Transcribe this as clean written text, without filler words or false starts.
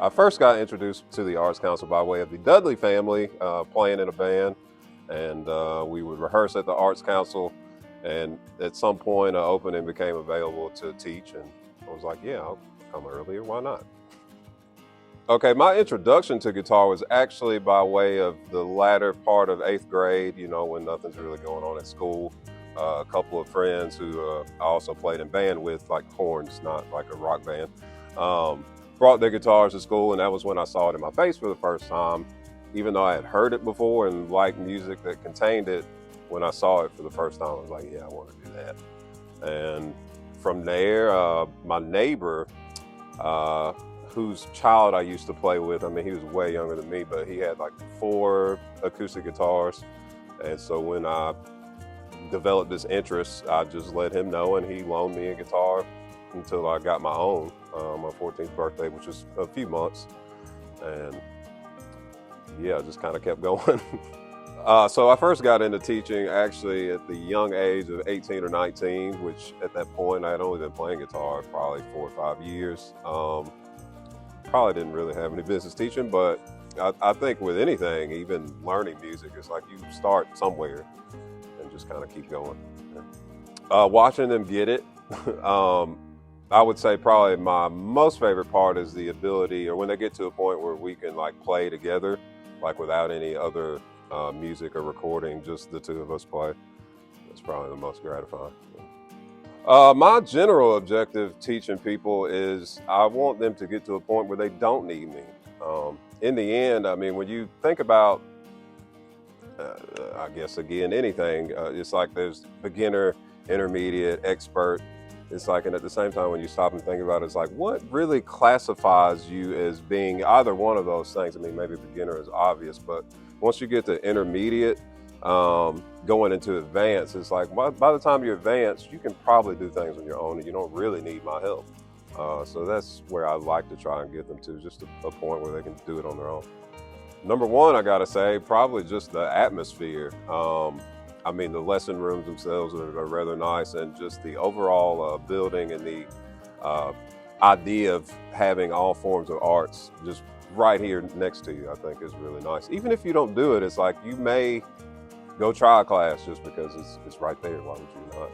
I first got introduced to the Arts Council by way of the Dudley family playing in a band, and we would rehearse at the Arts Council. And at some point, an opening became available to teach, and I was like, "Yeah, I'll come earlier. Why not?" Okay, my introduction to guitar was actually by way of the latter part of 8th grade. You know, when nothing's really going on at school. A couple of friends who I also played in band with, like horns, not like a rock band. Brought their guitars to school, and that was when I saw it in my face for the first time. Even though I had heard it before and liked music that contained it, when I saw it for the first time, I was like, yeah, I want to do that. And from there, my neighbor, whose child I used to play with, I mean, he was way younger than me, but he had like 4 acoustic guitars. And so when I developed this interest, I just let him know, and he loaned me a guitar until I got my own on my 14th birthday, which was a few months. And yeah, just kind of kept going. So I first got into teaching actually at the young age of 18 or 19, which at that point I had only been playing guitar probably 4 or 5 years. Probably didn't really have any business teaching, but I think with anything, even learning music, it's like you start somewhere and just kind of keep going. Watching them get it, I would say probably my most favorite part is the ability, or when they get to a point where we can like play together, like without any other music or recording, just the 2 of us play. That's probably the most gratifying. My general objective teaching people is I want them to get to a point where they don't need me. In the end, I mean, when you think about, I guess, again, anything, it's like there's beginner, intermediate, expert. It's like, and at the same time, when you stop and think about it, it's like, what really classifies you as being either one of those things? I mean, maybe beginner is obvious, but once you get to intermediate, going into advanced, it's like by the time you're advanced, you can probably do things on your own, and you don't really need my help. So that's where I like to try and get them to, just a point where they can do it on their own. Number one, I gotta say, probably just the atmosphere. I mean, the lesson rooms themselves are rather nice, and just the overall building and the idea of having all forms of arts just right here next to you, I think is really nice. Even if you don't do it, it's like you may go try a class just because it's right there. Why would you not?